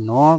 9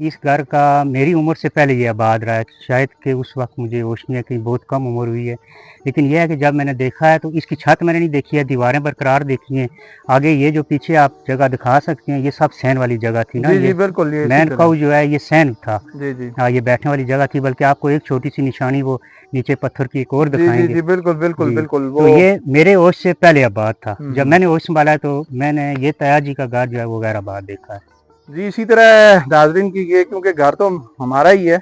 इस घर का मेरी उम्र से पहले ये आबाद रहा है। शायद कि उस वक्त मुझे होश नहीं है कि बहुत कम उम्र हुई है, लेकिन यह है कि जब मैंने देखा है तो इसकी छत मैंने नहीं देखी है, दीवारें बरकरार देखी हैं। आगे ये जो पीछे आप जगह दिखा सकते हैं, ये सब सहन वाली जगह थी ना। जी जी ये बिल्कुल, ये इसी मैन तरह। काउ जो है ये सहन था। जी जी हाँ, ये बैठने वाली जगह थी, बल्कि आपको एक छोटी सी निशानी वो नीचे पत्थर की एक और जी जी दिखाएंगे। जी बिल्कुल बिल्कुल जी, बिल्कुल तो वो। ये मेरे होश से पहले आबाद था। जब हम्म। मैंने होश संभाला तो मैंने ये तया जी का घर जो है वो गैर आबाद देखा है। जी इसी तरह नाजरीन की ये, क्योंकि घर तो हमारा ही है,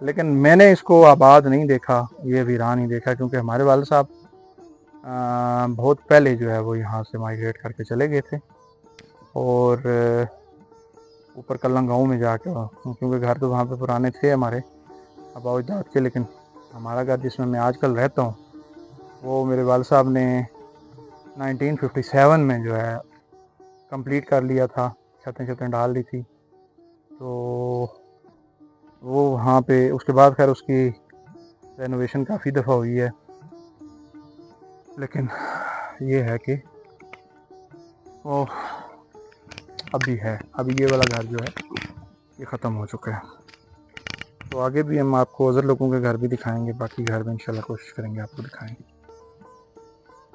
लेकिन मैंने इसको आबाद नहीं देखा, ये वीरान ही देखा, क्योंकि हमारे वालिद साहब बहुत पहले जो है वो यहाँ से माइग्रेट करके चले गए थे, और ऊपर कल्लंग गाँव में जाके, क्योंकि घर तो वहाँ पे पुराने थे हमारे आबा अजदाद के, लेकिन हमारा घर जिसमें मैं आजकल रहता हूँ वो मेरे वालिद साहब ने 1957 में जो है कंप्लीट कर लिया था, छतें डाल दी थी। तो वो वहाँ पे उसके बाद खैर उसकी रेनोवेशन काफ़ी दफ़ा हुई है, लेकिन ये है कि वो अभी है, अभी ये वाला घर जो है ये ख़त्म हो चुका है। तो आगे भी हम आपको अज़र लोगों के घर भी दिखाएंगे, बाकी घर में इंशाल्लाह कोशिश करेंगे आपको दिखाएंगे।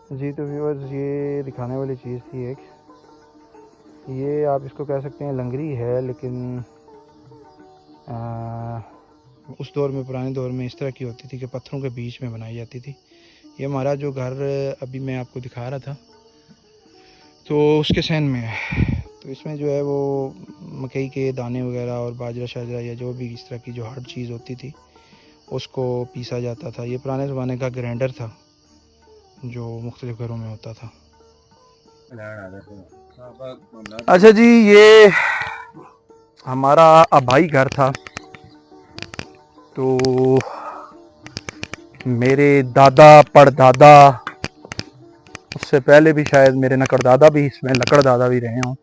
जी तो व्यूअर्स, ये दिखाने वाली चीज़ थी एक, ये आप इसको कह सकते हैं लंगरी है, लेकिन उस दौर में, पुराने दौर में इस तरह की होती थी कि पत्थरों के बीच में बनाई जाती थी। ये हमारा जो घर अभी मैं आपको दिखा रहा था तो उसके सहन में है। तो इसमें जो है वो मकई के दाने वगैरह और बाजरा शाजरा या जो भी इस तरह की जो हार्ड चीज़ होती थी उसको पीसा जाता था। ये पुराने ज़माने का ग्राइंडर था जो मुख्तलिफ़ घरों में होता था। अच्छा जी, ये हमारा आबाई घर था। तो मेरे दादा परदादा, उससे पहले भी शायद मेरे नकड़दादा भी इसमें लकड़दादा भी रहे हों।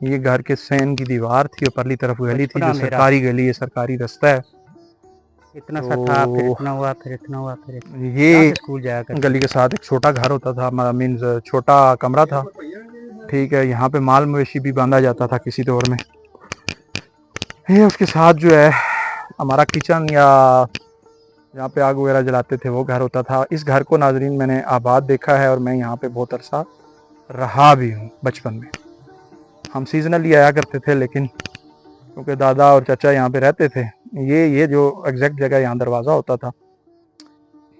ये घर के सैन की दीवार थी और परली तरफ गली थी जो सरकारी गली है, सरकारी रास्ता है। इतना सा था, फिर इतना हुआ, फिर इतना हुआ, फिर इतना। ये स्कूल जाया करते गली के साथ एक छोटा घर होता था, मीन्स छोटा कमरा था, ठीक है। यहाँ पे माल मवेशी भी बांधा जाता था किसी दौर में। ये उसके साथ जो है हमारा किचन या जहाँ पे आग वगैरह जलाते थे वो घर होता था। इस घर को नाजरीन मैंने आबाद देखा है और मैं यहाँ पे बहुत अरसा रहा भी हूँ। बचपन में हम सीजनली आया करते थे, लेकिन क्योंकि दादा और चाचा यहाँ पे रहते थे, ये जो एग्जैक्ट जगह यहाँ दरवाज़ा होता था।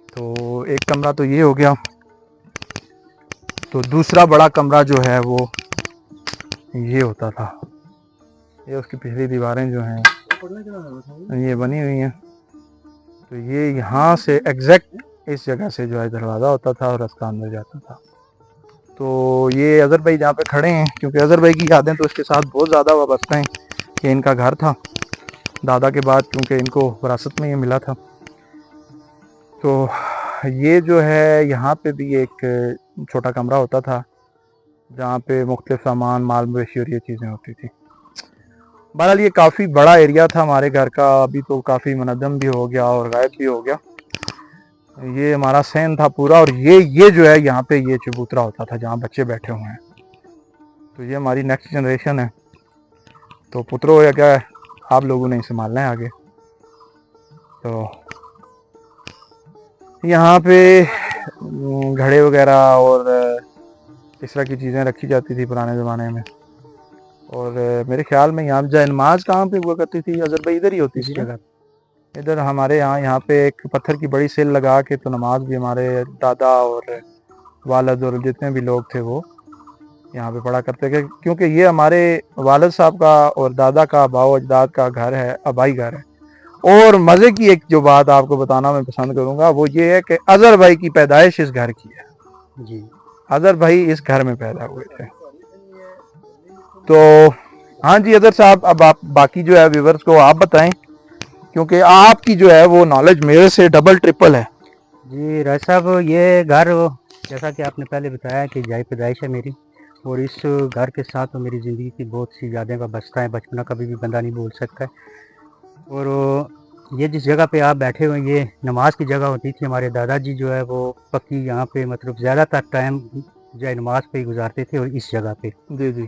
तो एक कमरा तो ये हो गया, तो दूसरा बड़ा कमरा जो है वो ये होता था। ये उसकी पिछली दीवारें जो हैं ये बनी हुई हैं। तो ये यहाँ से एग्जैक्ट इस जगह से जो है दरवाज़ा होता था और रास्ता अंदर जाता था। तो ये अज़हर भाई जहाँ पे खड़े हैं, क्योंकि अज़हर भाई की यादें तो इसके साथ बहुत ज़्यादा वाबस्ता हैं कि इनका घर था दादा के बाद, क्योंकि इनको विरासत में ये मिला था। तो ये जो है यहाँ पे भी एक छोटा कमरा होता था जहाँ पे मुख्तलिफ सामान, माल मवेशी और ये चीज़ें होती थी। बहरहाल ये काफ़ी बड़ा एरिया था हमारे घर का, अभी तो काफ़ी मुनज़्ज़म भी हो गया और गायब भी हो गया। ये हमारा सहन था पूरा, और ये जो है यहाँ पे ये चबूतरा होता था जहाँ बच्चे बैठे हुए हैं। तो ये हमारी नेक्स्ट जनरेशन है। तो पुत्रों या क्या है, आप लोगों ने संभालना है आगे। तो यहाँ पे घड़े वगैरह और इस तरह की चीज़ें रखी जाती थी पुराने ज़माने में। और मेरे ख्याल में यहाँ जाए नमाज कहाँ पे हुआ करती थी अज़हर भाई? इधर ही होती थी जगह। इधर हमारे यहाँ पे एक पत्थर की बड़ी सेल लगा के तो नमाज भी हमारे दादा और वालिद और जितने भी लोग थे वो यहाँ पे पढ़ा करते थे, क्योंकि ये हमारे वालिद साहब का और दादा का, बाओ अजदाद का घर है, आबाई घर है। और मज़े की एक जो बात आपको बताना मैं पसंद करूँगा वो ये है कि अज़हर भाई की पैदाइश इस घर की है जी। अज़हर भाई इस घर में पैदा हुए थे। तो हाँ जी अज़हर साहब, अब आप बाकी जो है व्यूअर्स को आप बताएं, क्योंकि आपकी जो है वो नॉलेज मेरे से डबल ट्रिपल है। जी राज साहब, ये घर जैसा कि आपने पहले बताया कि जाय पैदाइश है मेरी, और इस घर के साथ तो मेरी ज़िंदगी की बहुत सी यादें वाबस्ता हैं। बचपना कभी भी बंदा नहीं भूल सकता है। और ये जिस जगह पे आप बैठे हुए, ये नमाज की जगह होती थी। हमारे दादाजी जो है वो पक्की यहाँ पे मतलब ज़्यादातर टाइम जो नमाज पे ही गुजारते थे, और इस जगह पे। जी जी।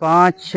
5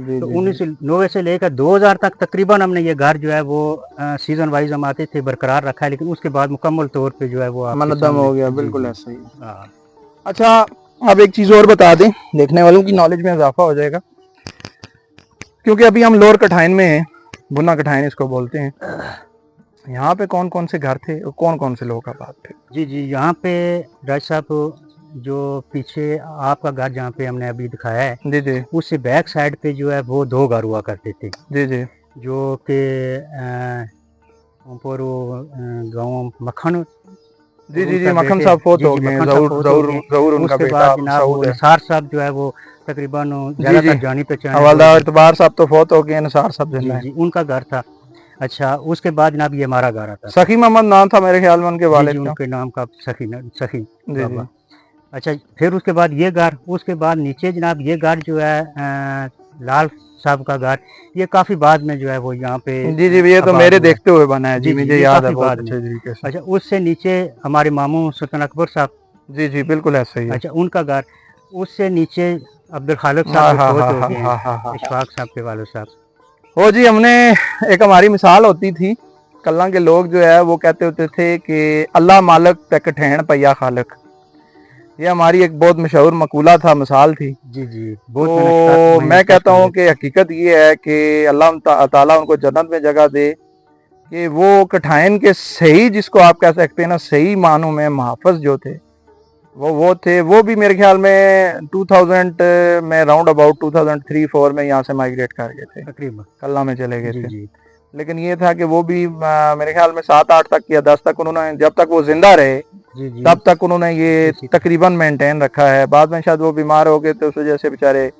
जी तो जी 1990 से लेकर 2000 तक तकरीबन हमने ये घर जो है वो सीजन वाइज हम आते थे बरकरार रखा है, लेकिन उसके बाद मुकम्मल तौर पे जो है वो आपके मनदम सामने। हो गया, जी बिल्कुल जी। ऐसा ही। हाँ अच्छा, अब एक चीज़ और बता दें, देखने वालों की नॉलेज में इजाफा हो जाएगा, क्योंकि अभी हम लोअर कठाइन में हैं, भुना कठाइन इसको बोलते हैं। यहाँ पे कौन कौन से घर थे और कौन कौन से लोग आबाद थे? जी जी। यहाँ पे राज साहब जो पीछे आपका घर जहाँ पे हमने अभी दिखाया है, जी जी उससे बैक साइड पे जो है वो 2 घर हुआ करते थे, जी जी जो कि ऊपर गाँव मक्खन जी और जी जी उनका मक्खन बेटे। साहब फोत जी हो जी, गए हैं, मक्खन साहब जहूर फोत हो जहूर गए। जहूर उनका उसके बेटा बाद जनाब वो मसूद है। निसार साहब जो है वो तकरीबन जी जी, ज़्यादातर जानी पहचाने हवालदार लोग। इतबार साहब तो फोत हो गए हैं, निसार साहब जी जिंदा है। जी, उनका घर था। अच्छा, उसके बाद जनाब ये हमारा घर आता था। सखी मोहम्मद नाम था मेरे ख्याल में उनके जी जी, वालिद का। उनके नाम का सखी जी जी बाबा। अच्छा, फिर उसके बाद ये घर, उसके बाद नीचे जनाब ये घर जो है लाल साहब का घर, ये काफ़ी बाद में जो है वो यहाँ पे जी जी, ये तो आबाद मेरे हुआ है। देखते हुए बना है जी, जी जी, मुझे ये याद है काफ़ी बहुत बाद में। अच्छे तरीके से। अच्छा, उससे नीचे हमारे मामू सुल्तान अकबर साहब। जी जी, बिल्कुल ऐसा ही है। अच्छा, उनका घर। उससे नीचे अब्दुल खालिक साहब हाँ भी हाँ फौत हाँ हो हाँ गए हाँ हैं, हाँ हाँ। इशफाक साहब के वालिद साहब। हो जी, हमने एक हमारी मिसाल होती थी, कल्ला के लोग जो है वो कहते होते थे कि अल्लाह मालिक तक ठहन पैया खालिक। ये हमारी एक बहुत मशहूर मकूला था, मिसाल थी। जी जी, बहुत तो मैंने मैं कहता हूँ कष्ट। कि हकीकत ये है कि अल्लाह ताला उनको जन्नत में जगह दे, कि वो कठाइन के सही, जिसको आप कह सकते हैं ना, सही मानों में मुहाफ़िज़ जो थे, वो थे। वो भी मेरे ख्याल में 2000 में, राउंड अबाउट 2003-4 में यहाँ से माइग्रेट कर गए थे, तकरीबन। कल्ला में चले गए जी थे। जी लेकिन ये था कि वो भी मेरे ख्याल में 7-8 तक या 10 तक उन्होंने, जब तक वो जिंदा रहे जी जी। तब तक उन्होंने ये इसी तरह। तकरीबन मेंटेन रखा है। बाद में शायद वो बीमार हो गए तो उस वजह से बेचारे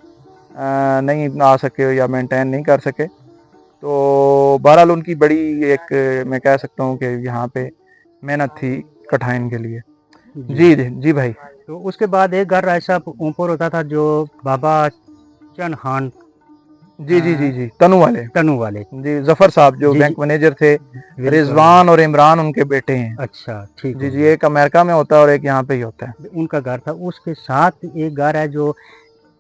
नहीं आ सके या मेंटेन नहीं कर सके। तो बहरहाल उनकी बड़ी एक, मैं कह सकता हूँ कि यहाँ पे मेहनत थी कठाइन के लिए। जी जी जी जी भाई। तो उसके बाद एक घर ऐसा ऊपर होता था जो बाबा चन्हान जी जी जी जी, तनु वाले। तनु वाले। जी, जफर साहब जो जी जी, बैंक मैनेजर थे, बिल्कुल। रिजवान और इमरान उनके बेटे हैं। अच्छा, ठीक जी हो जी, गया। एक अमेरिका में होता है और एक यहाँ पे ही होता है। उनका घर था। उसके साथ एक घर है जो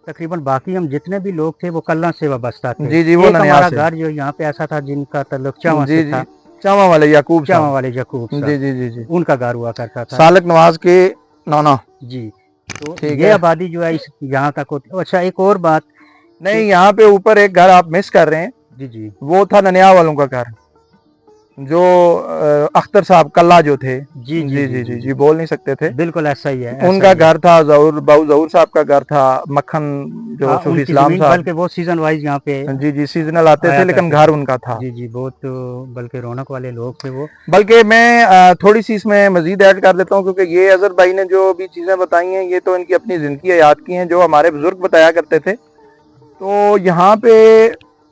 तकरीबन बाकी हम जितने भी लोग थे वो कल्ला से वाबस्ता थे। जी जी, वो एक ननिया हमारा से। घर जो यहाँ पे ऐसा था जिनका ताल्लुक चावा जी से जी, था, चावा वाले याकूब चावा साहब। वाले यकूब जी साहब, जी जी जी, उनका घर हुआ करता था। सालक नवाज के नाना। जी, तो ठीक ये है। आबादी जो है इस यहाँ तक होती। अच्छा, एक और बात नहीं, कि यहाँ पे ऊपर एक घर आप मिस कर रहे हैं, जी जी वो था ननिया वालों का घर, जो अख्तर साहब कल्ला जो थे। जी जी जी जी जी जी जी जी, जी, बोल नहीं सकते थे। बिल्कुल ऐसा ही है, ऐसा उनका ही है। घर था, जहूर बाबू जहूर साहब का घर था, मक्खन जो सूफी उनकी इस्लाम ज़मीन साहब। बल्कि वो सीज़न वाइज यहाँ पे जी जी, सीजनल आते थे आया लेकिन करते घर थे। उनका था। जी जी, बहुत बल्कि रौनक वाले लोग थे वो। बल्कि मैं थोड़ी सी इसमें मजीद ऐड कर देता हूँ, क्योंकि ये अजहर भाई ने जो भी चीज़ें बताई हैं ये तो इनकी अपनी ज़िंदगी याद की हैं, जो हमारे बुजुर्ग बताया करते थे। तो यहाँ पे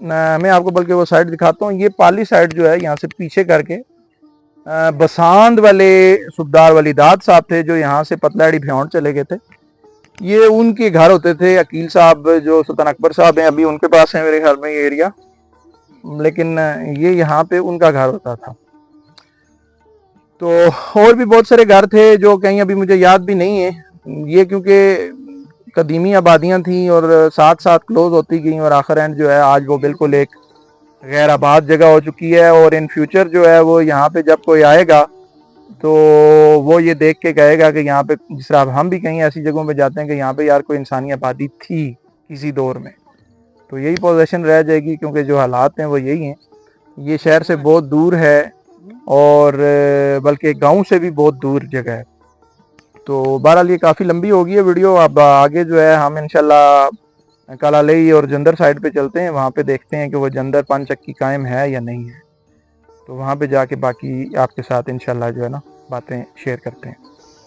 मैं आपको बल्कि वो साइड दिखाता हूँ, ये पाली साइड जो है यहाँ से पीछे करके बसांद वाले सुबदार वलीदाद साहब थे, जो यहाँ से पतलाड़ी भ्योंड चले गए थे। ये उनके घर होते थे। अकील साहब जो सुल्तान अकबर साहब हैं, अभी उनके पास है मेरे ख्याल में ये एरिया, लेकिन ये यहाँ पे उनका घर होता था। तो और भी बहुत सारे घर थे जो कहीं अभी मुझे याद भी नहीं है। ये क्योंकि कदीमी आबादियाँ थी और साथ साथ क्लोज होती गई, और आखिर एंड जो है आज वो बिल्कुल एक गैर आबाद जगह हो चुकी है। और इन फ्यूचर जो है वो यहाँ पे जब कोई आएगा तो वो ये देख के कहेगा कि यहाँ पे, जिस तरह हम भी कहीं ऐसी जगहों पे जाते हैं कि यहाँ पे यार कोई इंसानी आबादी थी किसी दौर में, तो यही पोजीशन रह जाएगी, क्योंकि जो हालात हैं वो यही हैं। ये शहर से बहुत दूर है और बल्कि गांव से भी बहुत दूर जगह है। तो बहरहाल ये काफ़ी लंबी होगी है वीडियो। अब आगे जो है हम इंशाल्लाह कलालई और जंदर साइड पे चलते हैं, वहाँ पे देखते हैं कि वो जंदर पानचक्की कायम है या नहीं है। तो वहाँ पे जाके बाकी आपके साथ इंशाल्लाह जो है ना बातें शेयर करते हैं।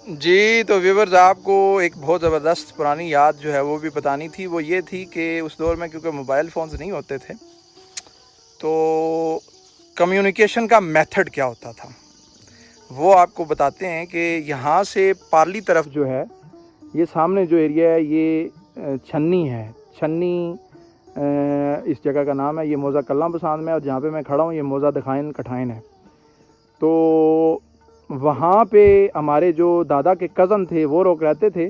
जी, तो व्यूवर्स, आपको एक बहुत ज़बरदस्त पुरानी याद जो है वो भी बतानी थी। वो ये थी कि उस दौर में क्योंकि मोबाइल फ़ोन्स नहीं होते थे, तो कम्युनिकेशन का मेथड क्या होता था वो आपको बताते हैं। कि यहाँ से पार्ली तरफ जो है, ये सामने जो एरिया है ये छन्नी है। छन्नी इस जगह का नाम है। ये मौज़ा कल्ला बसांद में, और जहाँ पे मैं खड़ा हूँ ये मौज़ा दखाइन कठाइन है। तो वहाँ पे हमारे जो दादा के कज़न थे वो लोग रहते थे।